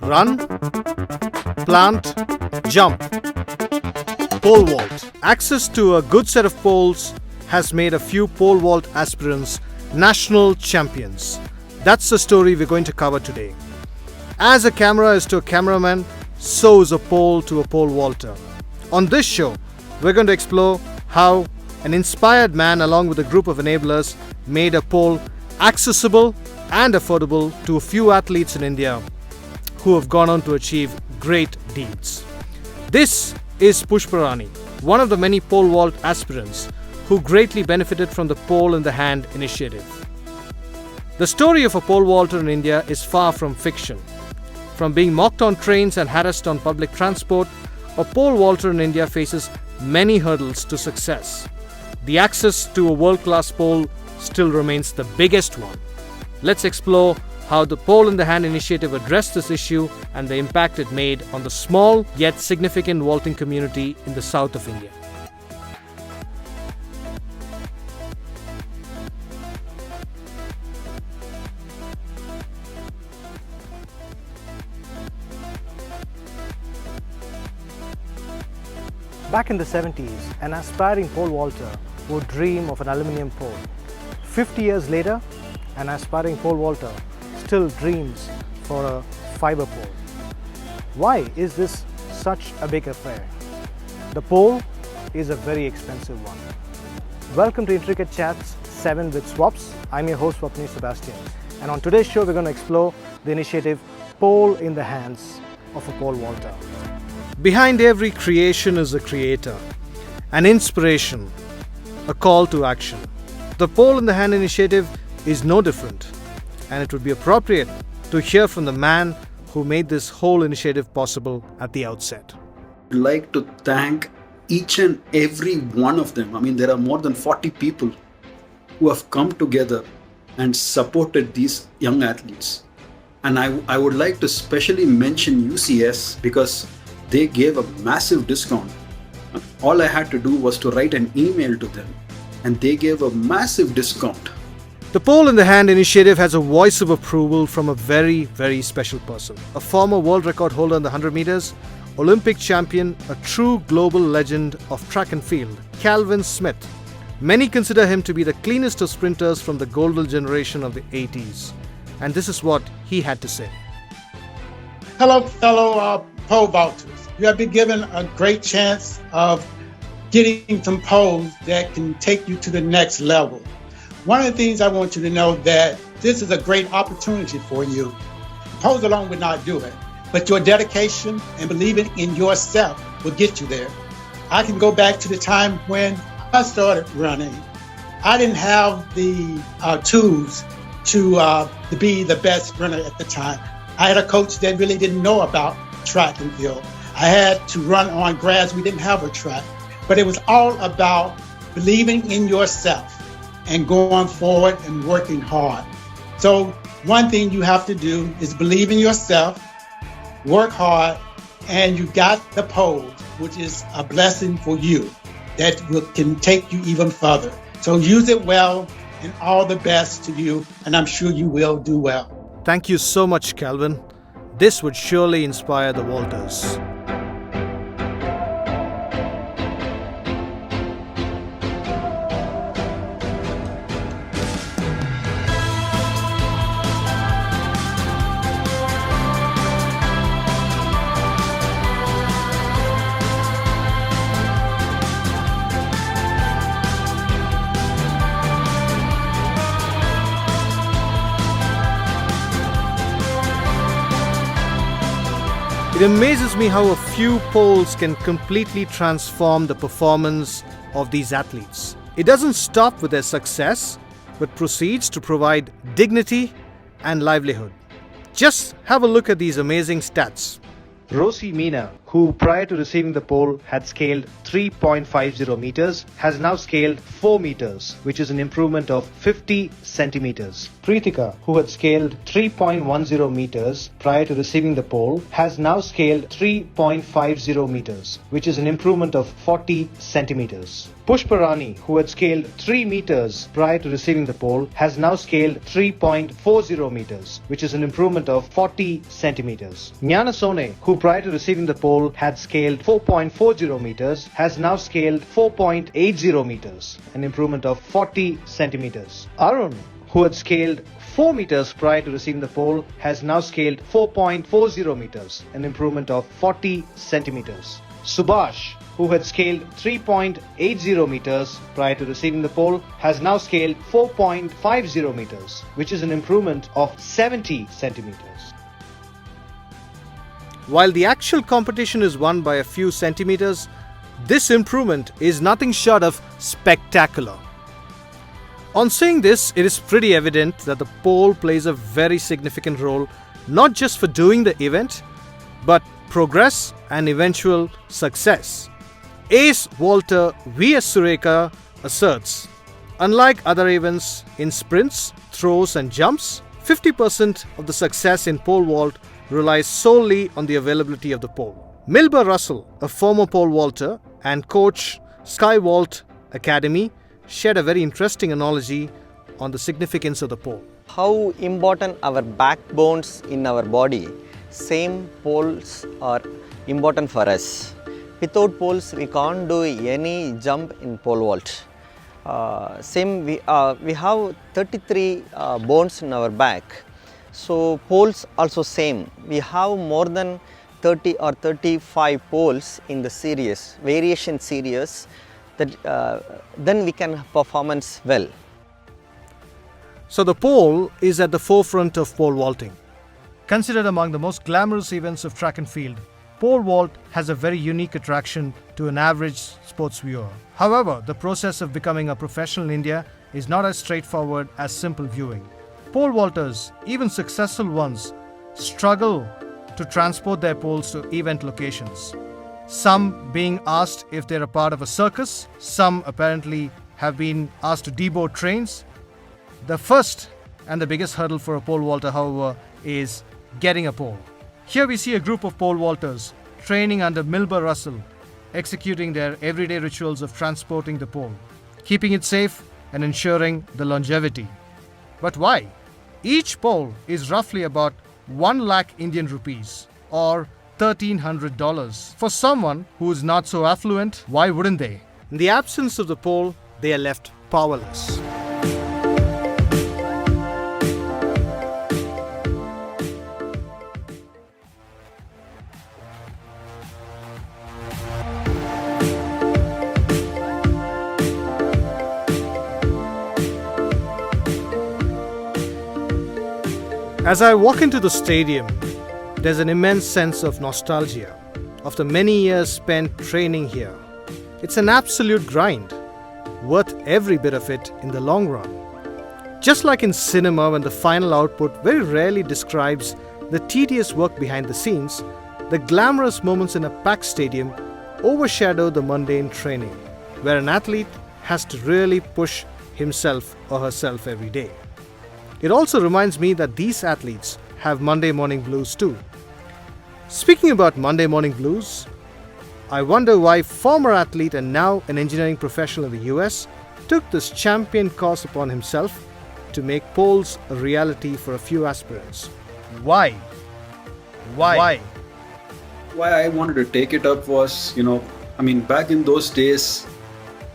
Run, plant, jump. Pole vault. Access to a good set of poles has made a few pole vault aspirants national champions. That's the story we're going to cover today. As a camera is to a cameraman, so is a pole to a pole vaulter. On this show, we're going to explore how an inspired man along with a group of enablers made a pole accessible and affordable to a few athletes in India who have gone on to achieve great deeds. This is Pushparani, one of the many pole vault aspirants who greatly benefited from the Pole in the Hand initiative. The story of a pole vaulter in India is far from fiction. From being mocked on trains and harassed on public transport, a pole vaulter in India faces many hurdles to success. The access to a world-class pole still remains the biggest one. Let's explore how the Pole in the Hand initiative addressed this issue and the impact it made on the small yet significant vaulting community in the south of India. Back in the 70s, an aspiring pole vaulter would dream of an aluminium pole. 50 years later, an aspiring pole vaulter still dreams for a fiber pole. Why is this such a big affair? The pole is a very expensive one. Welcome to Intricate Chats 7 with SWAPS. I'm your host Sebastian, and on today's show we're going to explore the initiative Pole in the Hands of a Pole Vaulter. Behind every creation is a creator, an inspiration, a call to action. The Pole in the Hand initiative is no different, and it would be appropriate to hear from the man who made this whole initiative possible at the outset. I'd like to thank each and every one of them. I mean, there are more than 40 people who have come together and supported these young athletes. And I would like to specially mention UCS because they gave a massive discount. All I had to do was to write an email to them, and they gave a massive discount. The Pole in the Hand initiative has a voice of approval from a very, very special person. A former world record holder in the 100 meters, Olympic champion, a true global legend of track and field, Calvin Smith. Many consider him to be the cleanest of sprinters from the golden generation of the 80s. And this is what he had to say. Hello, fellow pole vaulters. You have been given a great chance of getting some poles that can take you to the next level. One of the things I want you to know that this is a great opportunity for you. Poles alone would not do it, but your dedication and believing in yourself will get you there. I can go back to the time when I started running. I didn't have the tools to be the best runner at the time. I had a coach that really didn't know about track and field. I had to run on grass. We didn't have a track, but it was all about believing in yourself and going forward and working hard. So one thing you have to do is believe in yourself, work hard, and you got the pole, which is a blessing for you that can take you even further. So use it well, and all the best to you, and I'm sure you will do well. Thank you so much, Calvin. This would surely inspire the vaulters. It amazes me how a few poles can completely transform the performance of these athletes. It doesn't stop with their success, but proceeds to provide dignity and livelihood. Just have a look at these amazing stats. Rosie Meena, who prior to receiving the pole had scaled 3.50 meters, has now scaled 4 meters, which is an improvement of 50 centimeters. Preetika, who had scaled 3.10 meters prior to receiving the pole, has now scaled 3.50 meters, which is an improvement of 40 centimeters. Pushparani, who had scaled 3 meters prior to receiving the pole, has now scaled 3.40 meters, which is an improvement of 40 centimeters. Jnana Sone, who prior to receiving the pole had scaled 4.40 meters, has now scaled 4.80 meters, an improvement of 40 centimeters. Arun, who had scaled 4 meters prior to receiving the pole, has now scaled 4.40 meters, an improvement of 40 centimeters. Subhash, who had scaled 3.80 meters prior to receiving the pole, has now scaled 4.50 meters, which is an improvement of 70 centimeters. While the actual competition is won by a few centimeters, this improvement is nothing short of spectacular. On seeing this, it is pretty evident that the pole plays a very significant role, not just for doing the event, but progress and eventual success. Ace Walter V.S. Sureka asserts, unlike other events in sprints, throws and jumps, 50% of the success in pole vault relies solely on the availability of the pole. Milber Russell, a former pole vaulter and coach Sky Vault Academy, shared a very interesting analogy on the significance of the pole. How important our backbones in our body, same poles are important for us. Without poles, we can't do any jump in pole vault. We have 33 bones in our back. So poles also same. We have more than 30 or 35 poles in the series, variation series, that then we can performance well. So the pole is at the forefront of pole vaulting. Considered among the most glamorous events of track and field, pole vault has a very unique attraction to an average sports viewer. However, the process of becoming a professional in India is not as straightforward as simple viewing. Pole vaulters, even successful ones, struggle to transport their poles to event locations. Some being asked if they're a part of a circus, some apparently have been asked to deboard trains. The first and the biggest hurdle for a pole vaulter, however, is getting a pole. Here we see a group of pole vaulters training under Milber Russell, executing their everyday rituals of transporting the pole, keeping it safe and ensuring the longevity. But why? Each pole is roughly about 1 lakh Indian rupees or $1,300. For someone who is not so affluent, why wouldn't they? In the absence of the pole, they are left powerless. As I walk into the stadium, there's an immense sense of nostalgia of the many years spent training here. It's an absolute grind, worth every bit of it in the long run. Just like in cinema, when the final output very rarely describes the tedious work behind the scenes, the glamorous moments in a packed stadium overshadow the mundane training, where an athlete has to really push himself or herself every day. It also reminds me that these athletes have Monday morning blues too. Speaking about Monday morning blues, I wonder why former athlete and now an engineering professional in the US took this champion course upon himself to make poles a reality for a few aspirants. Why? Why I wanted to take it up was, back in those days,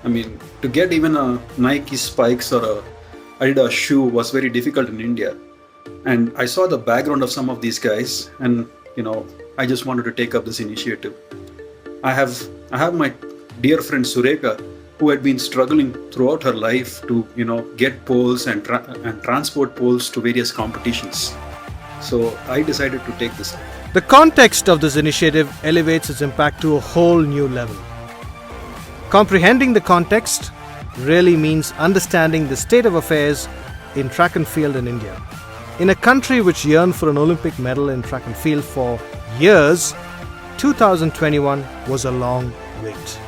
to get even a Nike Spikes or a Adidas shoe was very difficult in India. And I saw the background of some of these guys and, I just wanted to take up this initiative. I have my dear friend Sureka, who had been struggling throughout her life to, get poles and transport poles to various competitions. So I decided to take this up. The context of this initiative elevates its impact to a whole new level. Comprehending the context really means understanding the state of affairs in track and field in India. In a country which yearned for an Olympic medal in track and field for years, 2021 was a long wait.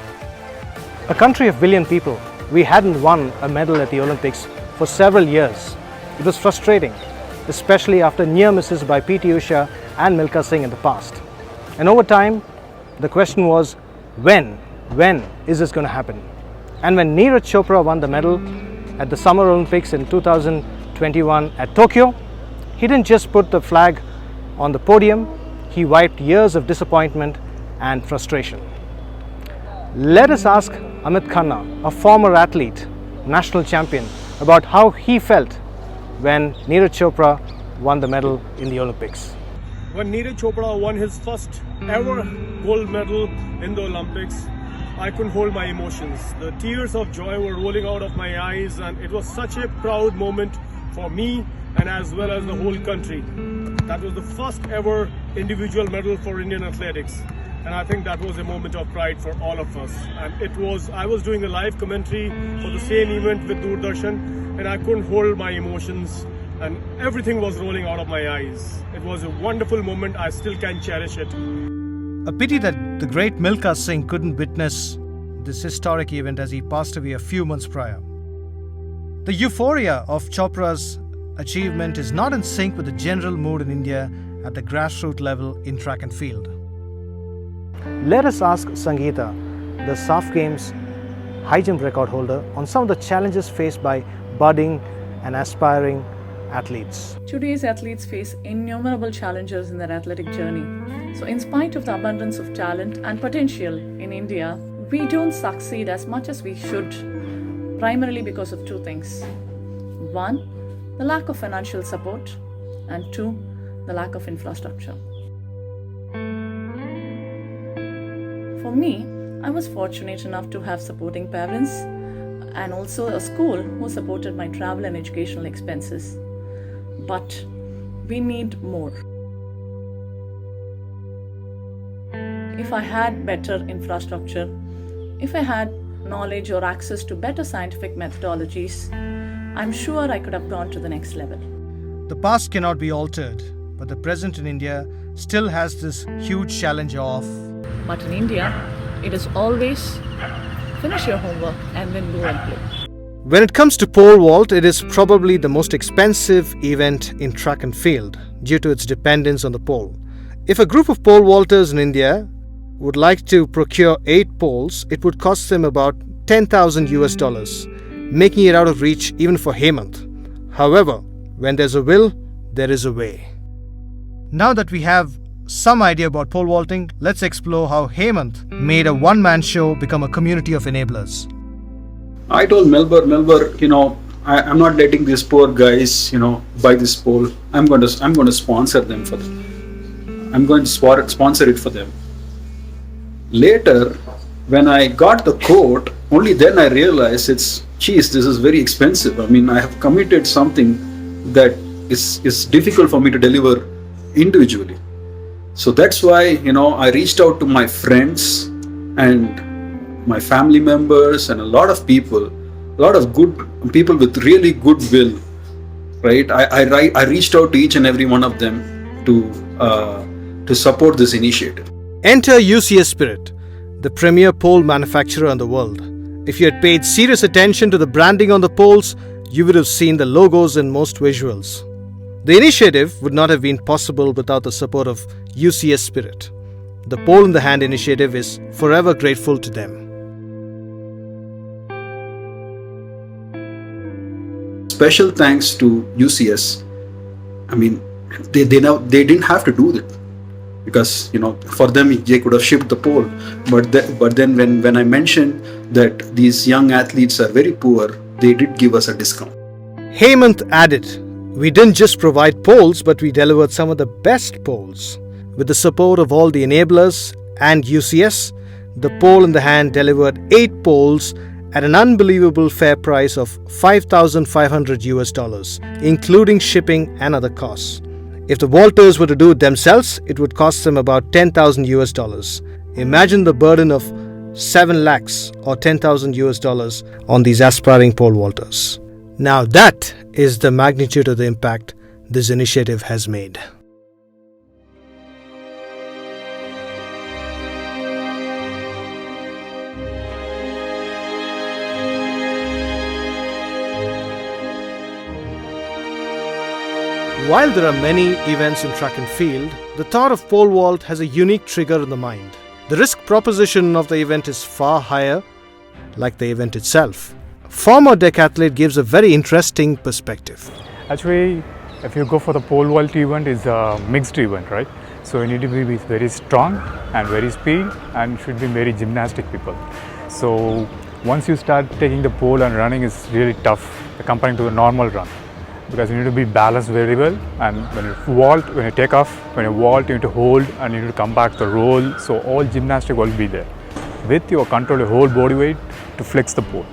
A country of billion people, we hadn't won a medal at the Olympics for several years. It was frustrating, especially after near misses by PT Usha and Milkha Singh in the past. And over time, the question was, when is this going to happen? And when Neeraj Chopra won the medal at the Summer Olympics in 2021 at Tokyo, he didn't just put the flag on the podium, he wiped years of disappointment and frustration. Let us ask Amit Khanna, a former athlete, national champion, about how he felt when Neeraj Chopra won the medal in the Olympics. When Neeraj Chopra won his first ever gold medal in the Olympics, I couldn't hold my emotions. The tears of joy were rolling out of my eyes, and it was such a proud moment for me and as well as the whole country. That was the first ever individual medal for Indian athletics, and I think that was a moment of pride for all of us. And I was doing a live commentary for the same event with Doordarshan, and I couldn't hold my emotions, and everything was rolling out of my eyes. It was a wonderful moment. I still can cherish it. A pity that the great Milkha Singh couldn't witness this historic event as he passed away a few months prior. The euphoria of Chopra's achievement is not in sync with the general mood in India at the grassroots level in track and field. Let us ask Sangeeta, the SAF Games high jump record holder, on some of the challenges faced by budding and aspiring athletes. Today's athletes face innumerable challenges in their athletic journey. So in spite of the abundance of talent and potential in India, we don't succeed as much as we should, primarily because of two things. One, the lack of financial support, and two, the lack of infrastructure. For me, I was fortunate enough to have supporting parents and also a school who supported my travel and educational expenses. But we need more. If I had better infrastructure, if I had knowledge or access to better scientific methodologies, I'm sure I could have gone to the next level. The past cannot be altered, but the present in India still has this huge challenge of. But in India, it is always finish your homework and then go and play. When it comes to pole vault, it is probably the most expensive event in track and field due to its dependence on the pole. If a group of pole vaulters in India would like to procure 8 poles, it would cost them about $10,000, making it out of reach even for Hemant. However, when there's a will, there is a way. Now that we have some idea about pole vaulting, let's explore how Hemant made a one-man show become a community of enablers. I told Melbourne, I'm not letting these poor guys, buy this pole. I'm going to sponsor them for them. I'm going to sponsor it for them. Later, when I got the quote, only then I realized this is very expensive. I have committed something that is difficult for me to deliver individually. So that's why, I reached out to my friends and my family members and a lot of good people with really good will, right? I reached out to each and every one of them to support this initiative. Enter UCS Spirit, the premier pole manufacturer in the world. If you had paid serious attention to the branding on the poles, you would have seen the logos in most visuals. The initiative would not have been possible without the support of UCS Spirit. The Pole in the Hand initiative is forever grateful to them. Special thanks to UCS. They didn't have to do that because for them they could have shipped the pole. But then when I mentioned that these young athletes are very poor, they did give us a discount. Hemant added, "We didn't just provide poles, but we delivered some of the best poles. With the support of all the enablers and UCS, the Pole in the Hand delivered 8 poles at an unbelievable fair price of $5,500, including shipping and other costs. If the vaulters were to do it themselves, it would cost them about $10,000. Imagine the burden of 7 lakhs or $10,000 on these aspiring pole vaulters. Now that is the magnitude of the impact this initiative has made. While there are many events in track and field, the thought of pole vault has a unique trigger in the mind. The risk proposition of the event is far higher, like the event itself. Former decathlete gives a very interesting perspective. Actually, if you go for the pole vault event, it's a mixed event, right? So you need to be very strong and very speed, and should be very gymnastic people. So once you start taking the pole and running, is really tough comparing to the normal run, because you need to be balanced very well, and when you take off, when you vault, you need to hold and you need to come back to roll. So all gymnastic will be there. With your control, your whole body weight to flex the pole.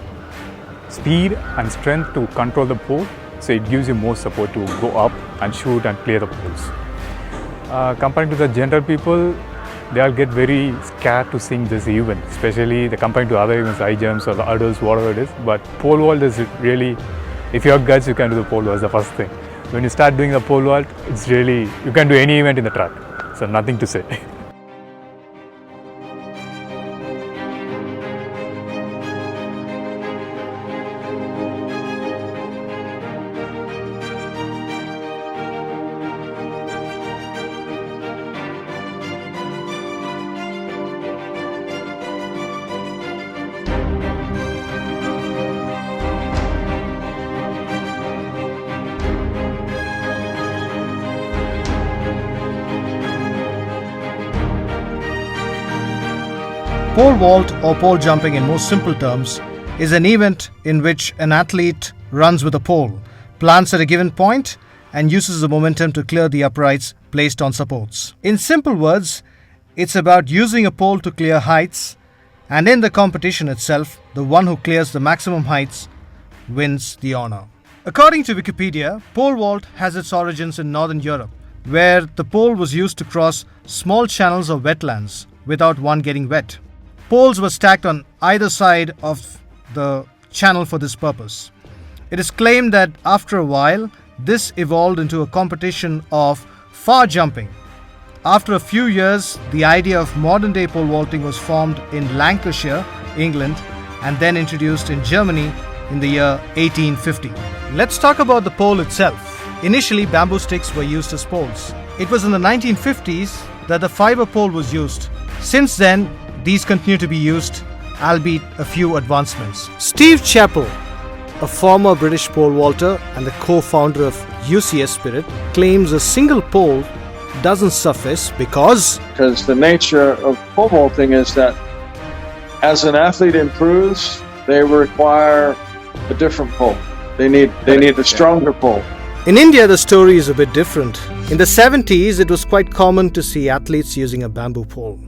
Speed and strength to control the pole, so it gives you more support to go up and shoot and clear the poles. Comparing to the general people, they'll get very scared to sing this event, especially comparing to other events, high jumps or the hurdles, whatever it is. But pole vault is really, if you have guts, you can do the pole vault, the first thing. When you start doing the pole vault, it's really, you can do any event in the track, so nothing to say. Pole vault, or pole jumping in most simple terms, is an event in which an athlete runs with a pole, plants at a given point, and uses the momentum to clear the uprights placed on supports. In simple words, it's about using a pole to clear heights, and in the competition itself, the one who clears the maximum heights wins the honor. According to Wikipedia, pole vault has its origins in Northern Europe, where the pole was used to cross small channels of wetlands without one getting wet. Poles were stacked on either side of the channel for this purpose. It is claimed that after a while, this evolved into a competition of far jumping. After a few years, the idea of modern-day pole vaulting was formed in Lancashire, England, and then introduced in Germany in the year 1850. Let's talk about the pole itself. Initially, bamboo sticks were used as poles. It was in the 1950s that the fiber pole was used. Since then, these continue to be used, albeit a few advancements. Steve Chappell, a former British pole vaulter and the co-founder of UCS Spirit, claims a single pole doesn't suffice because the nature of pole vaulting is that as an athlete improves, they require a different pole. They need a stronger pole. In India, the story is a bit different. In the 70s, it was quite common to see athletes using a bamboo pole,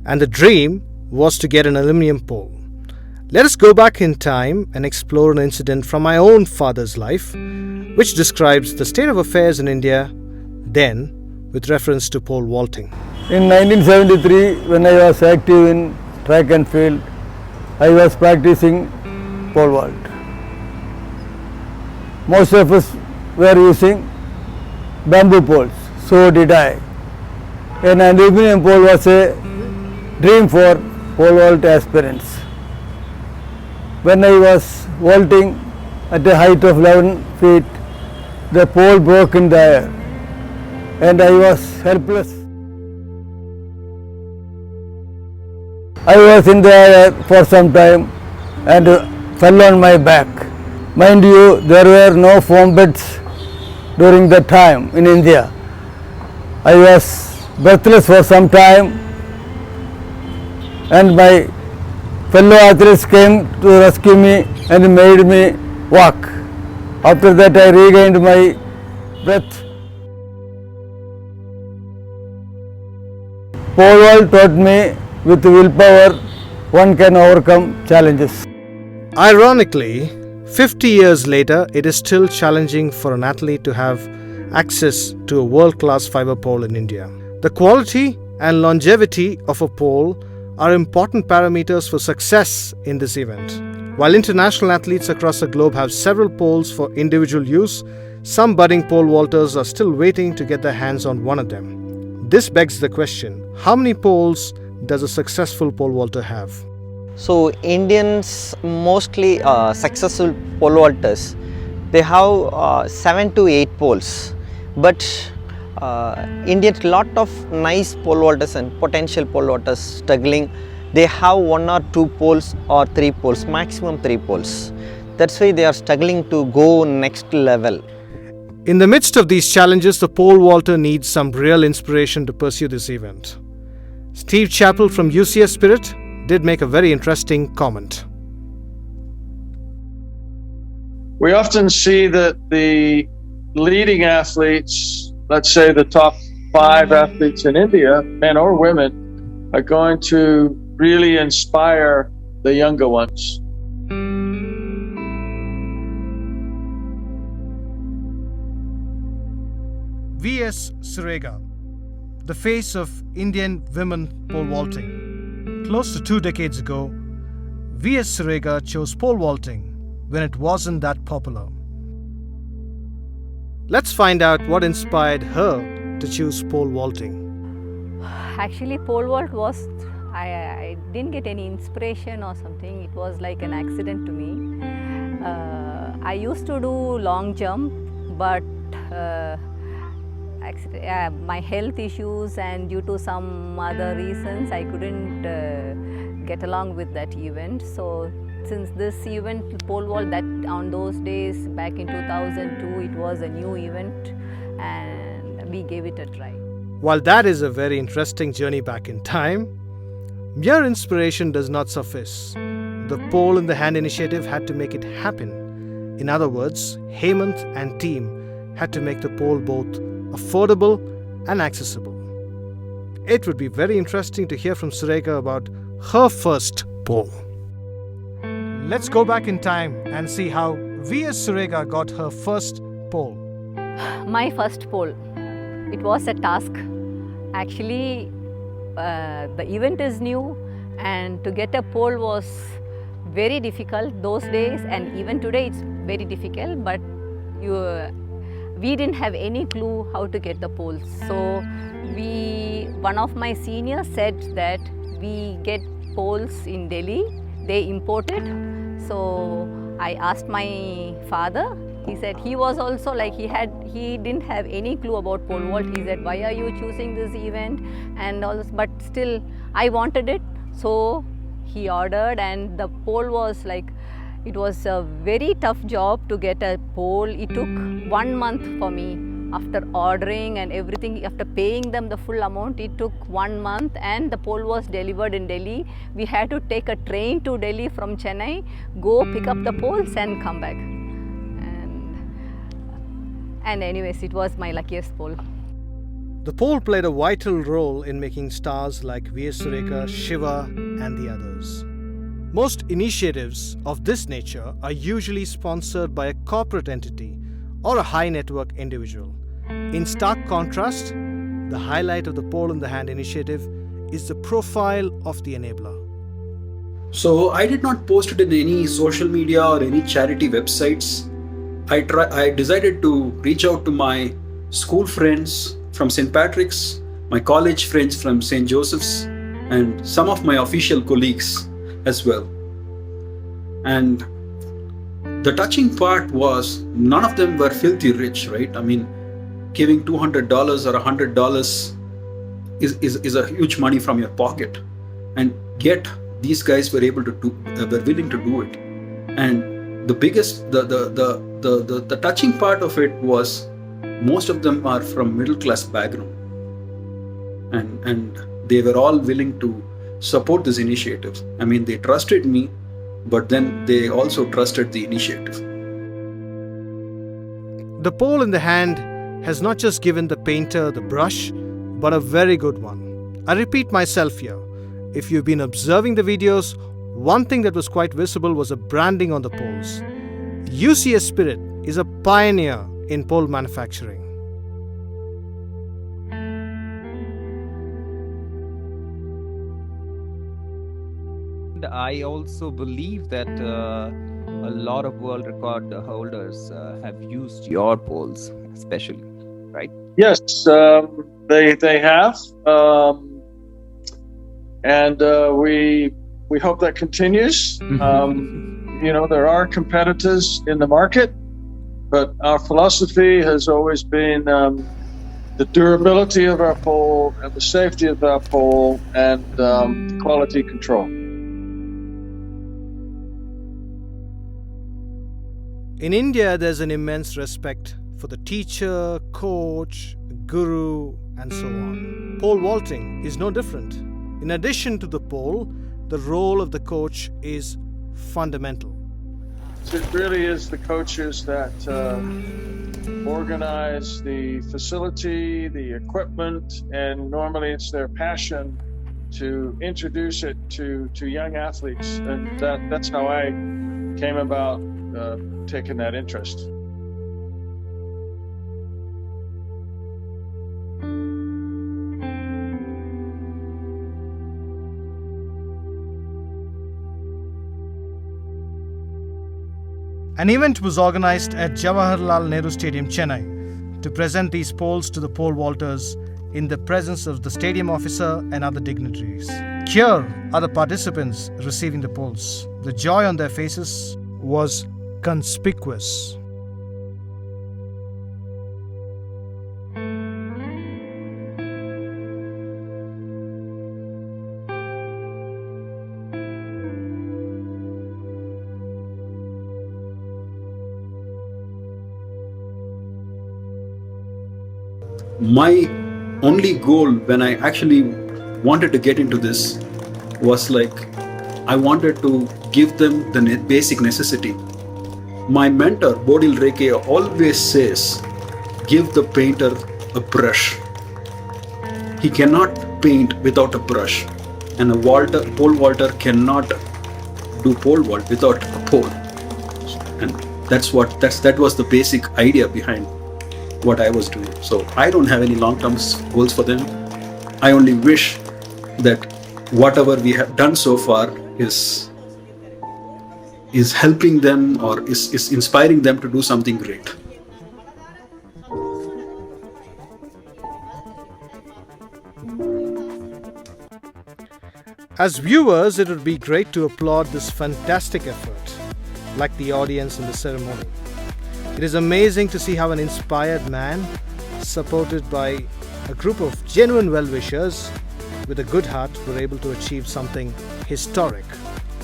and the dream was to get an aluminum pole. Let us go back in time and explore an incident from my own father's life, which describes the state of affairs in India then with reference to pole vaulting. In 1973, when I was active in track and field, I was practicing pole vault. Most of us were using bamboo poles, so did I. An aluminum pole was a dream for pole vault aspirants. When I was vaulting at a height of 11 feet, the pole broke in the air and I was helpless. I was in the air for some time and fell on my back. Mind you, there were no foam beds during that time in India. I was breathless for some time, and my fellow athletes came to rescue me and made me walk. After that, I regained my breath. Pole vault taught me with willpower one can overcome challenges. Ironically, 50 years later, it is still challenging for an athlete to have access to a world-class fiber pole in India. The quality and longevity of a pole are important parameters for success in this event. While international athletes across the globe have several poles for individual use, some budding pole vaulters are still waiting to get their hands on one of them. This begs the question, how many poles does a successful pole vaulter have? So Indians, mostly successful pole vaulters, they have 7 to 8 poles. but Indians, lot of nice pole vaulters and potential pole vaulters struggling. They have 1 or 2 poles or 3 poles, maximum 3 poles. That's why they are struggling to go next level. In the midst of these challenges, the pole vaulter needs some real inspiration to pursue this event. Steve Chappell from UCS Spirit did make a very interesting comment. We often see that the leading athletes, let's say the top 5 athletes in India, men or women, are going to really inspire the younger ones. V.S. Surega, the face of Indian women pole vaulting. Close to 2 decades ago, V.S. Surega chose pole vaulting when it wasn't that popular. Let's find out what inspired her to choose pole vaulting. Actually, pole vault was, I didn't get any inspiration or something. It was like an accident to me. I used to do long jump, but my health issues and due to some other reasons, I couldn't get along with that event. So since this event, pole vault, that on those days back in 2002, it was a new event and we gave it a try. While that is a very interesting journey back in time, mere inspiration does not suffice. The Pole in the Hand initiative had to make it happen. In other words, Hemant and team had to make the pole both affordable and accessible. It would be very interesting to hear from Surega about her first pole. Let's go back in time and see how V.S. Surega got her first pole. My first pole, it was a task. Actually, the event is new and to get a pole was very difficult those days, and even today it's very difficult, but we didn't have any clue how to get the poles. So one of my seniors said that we get poles in Delhi, they import it. So I asked my father. He said he was also like he didn't have any clue about pole vault. He said, why are you choosing this event and all this, but still I wanted it. So he ordered, and the pole was like, it was a very tough job to get a pole. It took 1 month for me. After ordering and everything, after paying them the full amount, it took 1 month, and the pole was delivered in Delhi. We had to take a train to Delhi from Chennai, go pick up the poles and come back. And anyways, it was my luckiest pole. The pole played a vital role in making stars like V.S. Surega, Shiva, and the others. Most initiatives of this nature are usually sponsored by a corporate entity or a high network individual. In stark contrast, the highlight of the Pole in the Hand initiative is the profile of the enabler. So I did not post it in any social media or any charity websites. I decided to reach out to my school friends from St. Patrick's, my college friends from St. Joseph's, and some of my official colleagues as well. And the touching part was none of them were filthy rich, right? I mean, giving $200 or $100 is a huge money from your pocket, and yet these guys were able to were willing to do it. And the biggest, the touching part of it was most of them are from middle class background, and they were all willing to support this initiative. I mean, they trusted me, but then they also trusted the initiative. The Pole in the Hand has not just given the painter the brush, but a very good one. I repeat myself here. If you've been observing the videos, one thing that was quite visible was a branding on the poles. UCS Spirit is a pioneer in pole manufacturing. I also believe that a lot of world record holders have used your poles, especially, right? Yes, they have, and we hope that continues. You know, there are competitors in the market, But our philosophy has always been the durability of our pole and the safety of our pole and quality control. In India, there's an immense respect for the teacher, coach, guru, and so on. Pole vaulting is no different. In addition to the pole, the role of the coach is fundamental. It really is the coaches that organize the facility, the equipment, and normally it's their passion to introduce it to young athletes. And that's how I came about taking that interest. An event was organized at Jawaharlal Nehru Stadium, Chennai, to present these poles to the pole vaulters in the presence of the stadium officer and other dignitaries. Here are the participants receiving the poles. The joy on their faces was conspicuous. My only goal when I actually wanted to get into this was like, I wanted to give them the basic necessity. My mentor, Bodil Reke, always says, give the painter a brush. He cannot paint without a brush. And a pole vaulter cannot do pole vault without a pole. And that was the basic idea behind what I was doing. So I don't have any long-term goals for them. I only wish that whatever we have done so far is helping them or is inspiring them to do something great. As viewers, it would be great to applaud this fantastic effort, like the audience in the ceremony. It is amazing to see how an inspired man, supported by a group of genuine well-wishers with a good heart, were able to achieve something historic.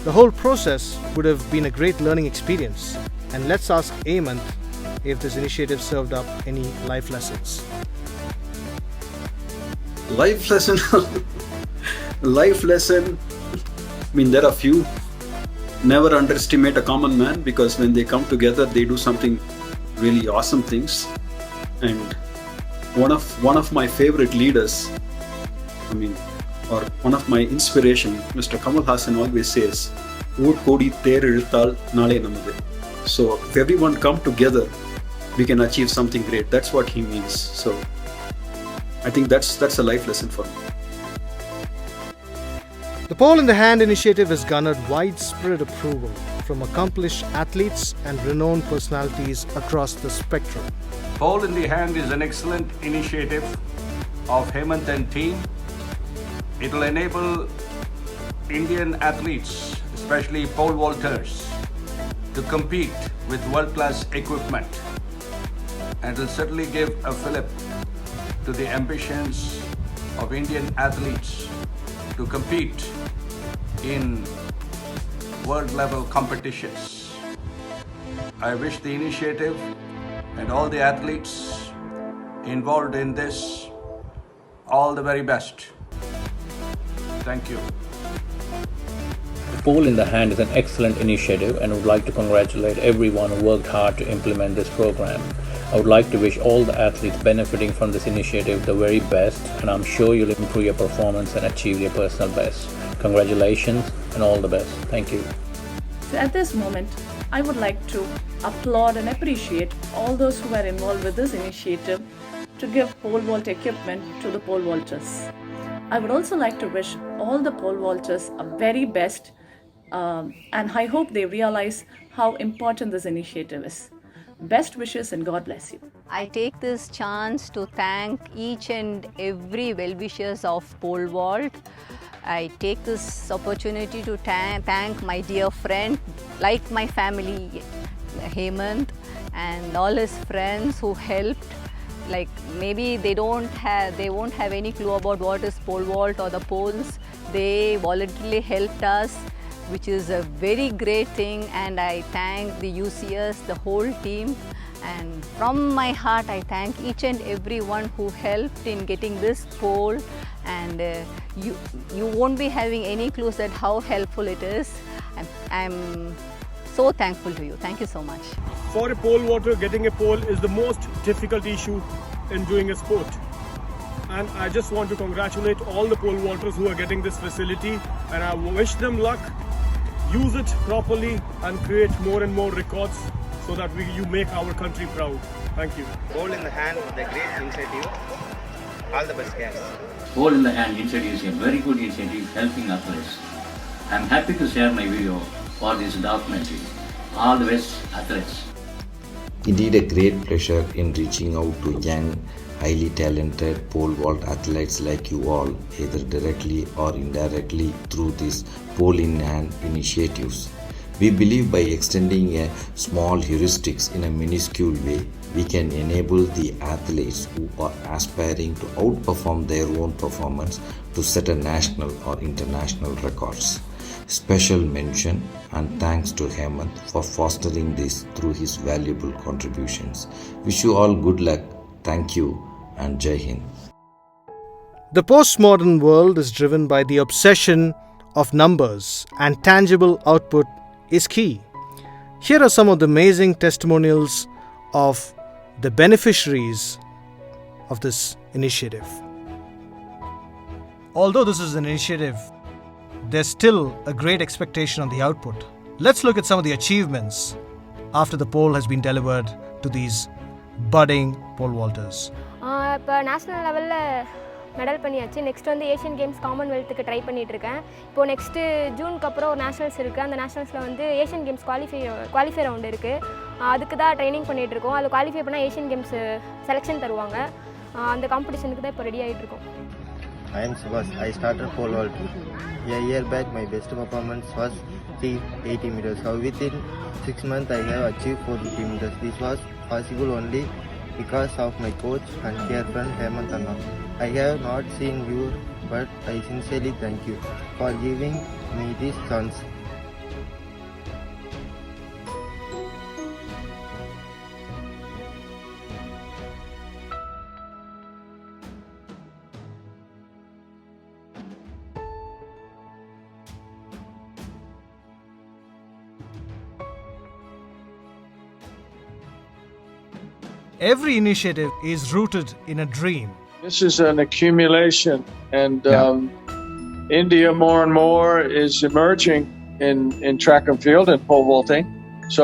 The whole process would have been a great learning experience. And let's ask Hemant if this initiative served up any life lessons. Life lesson? Life lesson, I mean, there are few. Never underestimate a common man, because when they come together, they do something really awesome things. And one of my favorite leaders, or one of my inspiration, Mr. Kamal Hassan always says, so if everyone come together, we can achieve something great. That's what he means. So I think that's a life lesson for me. The Pole in the Hand initiative has garnered widespread approval from accomplished athletes and renowned personalities across the spectrum. Pole in the Hand is an excellent initiative of Hemant and team. It will enable Indian athletes, especially pole vaulters, to compete with world-class equipment, and will certainly give a fillip to the ambitions of Indian athletes to compete in world-level competitions. I wish the initiative and all the athletes involved in this all the very best. Thank you. The Pole in the Hand is an excellent initiative, and would like to congratulate everyone who worked hard to implement this program. I would like to wish all the athletes benefiting from this initiative the very best, and I'm sure you'll improve your performance and achieve your personal best. Congratulations and all the best. Thank you. So at this moment, I would like to applaud and appreciate all those who were involved with this initiative to give pole vault equipment to the pole vaulters. I would also like to wish all the pole vaulters a very best, and I hope they realize how important this initiative is. Best wishes and God bless you. I take this chance to thank each and every well-wishers of pole vault. I take this opportunity to thank my dear friend, like my family, Hemant, and all his friends who helped. Like maybe they won't have any clue about what is pole vault or the poles. They voluntarily helped us, which is a very great thing, and I thank the UCS, the whole team, and from my heart I thank each and every one who helped in getting this pole, and you won't be having any clues that how helpful it is. I'm so thankful to you. Thank you so much. For a pole vaulter, getting a pole is the most difficult issue in doing a sport. And I just want to congratulate all the pole vaulters who are getting this facility, and I wish them luck. Use it properly and create more and more records so that you make our country proud. Thank you. Pole in the hand with a great initiative. All the best, guys. Pole in the hand initiative is a very good initiative helping athletes. I am happy to share my video for this documentary. All the best, athletes. Indeed, a great pleasure in reaching out to young, highly talented pole vault athletes like you all, either directly or indirectly through these pole in hand initiatives. We believe by extending a small heuristics in a minuscule way, we can enable the athletes who are aspiring to outperform their own performance to set a national or international records. Special mention and thanks to Hemant for fostering this through his valuable contributions. Wish you all good luck. Thank you and Jai Hind. The postmodern world is driven by the obsession of numbers, and tangible output is key. Here are some of the amazing testimonials of the beneficiaries of this initiative. Although this is an initiative, there's still a great expectation on the output. Let's look at some of the achievements after the pole has been delivered to these budding pole vaulters. இப்போ national லெவலில் medal பண்ணியாச்சு. Next வந்து Asian games காமன்வெல்த்துக்கு try பண்ணிகிட்ருக்கேன். இப்போது next ஜூனுக்கு அப்புறம் ஒரு nationals இருக்குது. அந்த நேஷ்னல்ஸில் வந்து ஏஷியன் கேம்ஸ் குவாலிஃபை ரவுண்ட் இருக்குது. அதுக்கு தான் ட்ரைனிங் பண்ணிகிட்ருக்கோம். அதில் குவாலிஃபை பண்ணால் ஏஷியன் கேம்ஸ் செலெக்ஷன் தருவாங்க. அந்த காம்படிஷனுக்கு தான் இப்போ ready ஆகிட்ருக்கோம். I am Subhash. I started pole vaulting. A year back, my best performance was 380 meters. So within 6 months, I have achieved 450 meters. This was possible only because of my coach and dear friend Hemant Anna. I have not seen you, but I sincerely thank you for giving me this chance. Every initiative is rooted in a dream. This is an accumulation, and India more and more is emerging in track and field and pole vaulting. So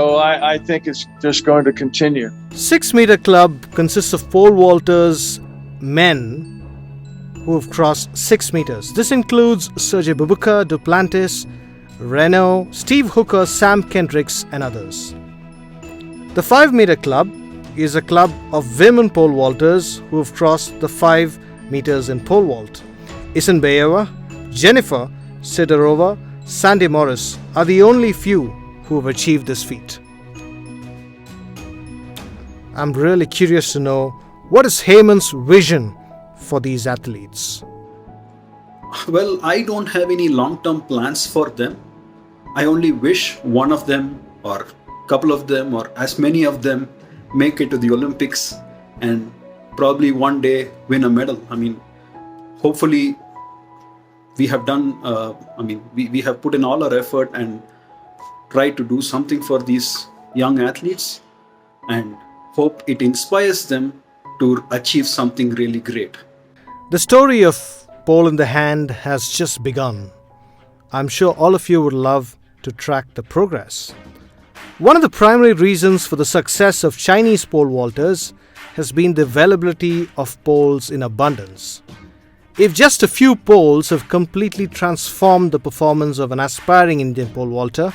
I think it's just going to continue. 6-meter club consists of pole vaulters, men who have crossed 6 meters. This includes Sergey Bubuka, Duplantis, Renault, Steve Hooker, Sam Kendricks and others. The 5-meter club is a club of women pole vaulters who have crossed the 5 meters in pole vault. Isenbayeva, Jennifer, Sidorova, Sandy Morris are the only few who have achieved this feat. I'm really curious to know what is Hemant's vision for these athletes. Well, I don't have any long-term plans for them. I only wish one of them or a couple of them or as many of them make it to the Olympics and probably one day win a medal. I mean, hopefully we have done, we have put in all our effort and tried to do something for these young athletes, and hope it inspires them to achieve something really great. The story of pole in the hand has just begun. I'm sure all of you would love to track the progress. One of the primary reasons for the success of Chinese pole vaulters has been the availability of poles in abundance. If just a few poles have completely transformed the performance of an aspiring Indian pole vaulter,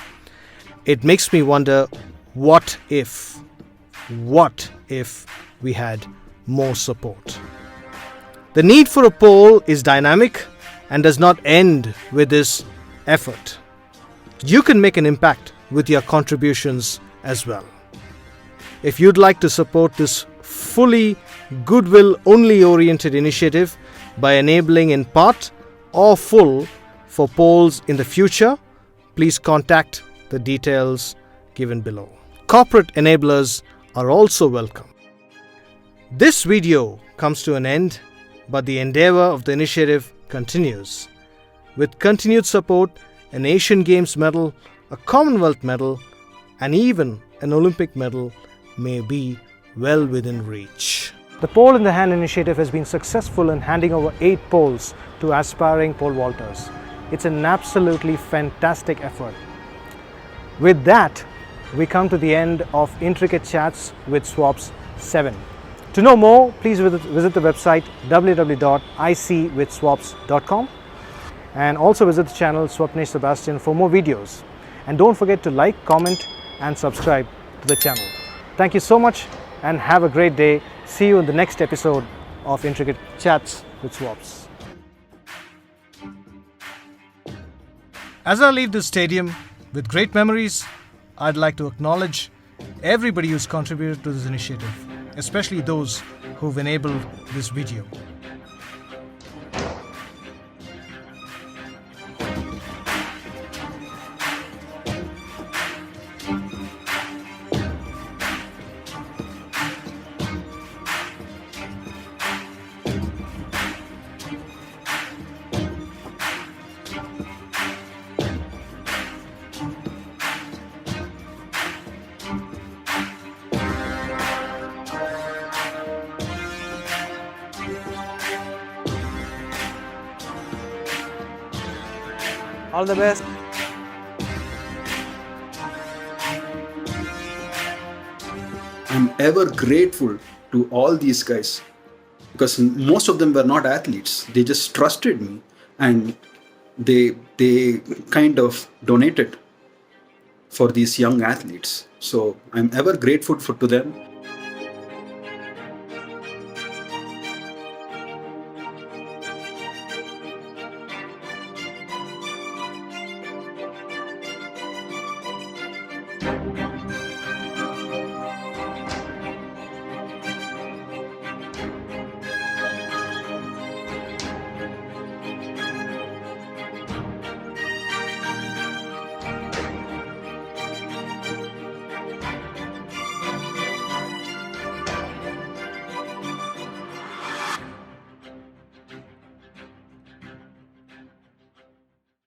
it makes me wonder, what if we had more support? The need for a pole is dynamic and does not end with this effort. You can make an impact with your contributions as well. If you'd like to support this fully goodwill only oriented initiative by enabling in part or full for poles in the future, please contact the details given below. Corporate enablers are also welcome. This video comes to an end, but the endeavor of the initiative continues. With continued support, an Asian Games medal, a Commonwealth medal, and even an Olympic medal may be well within reach. The Pole in the Hand initiative has been successful in handing over 8 poles to aspiring pole vaulters. It's an absolutely fantastic effort. With that, we come to the end of Intricate Chats with SWAPS7. To know more, please visit the website www.icwithswaps.com and also visit the channel Swapnesh Sebastian for more videos. And don't forget to like, comment and subscribe to the channel. Thank you so much and have a great day. See you in the next episode of Intricate Chats with SWAPS. As I leave this stadium with great memories, I'd like to acknowledge everybody who's contributed to this initiative, especially those who've enabled this video. All the best. I'm ever grateful to all these guys because most of them were not athletes. They just trusted me and they kind of donated for these young athletes. So I'm ever grateful to them.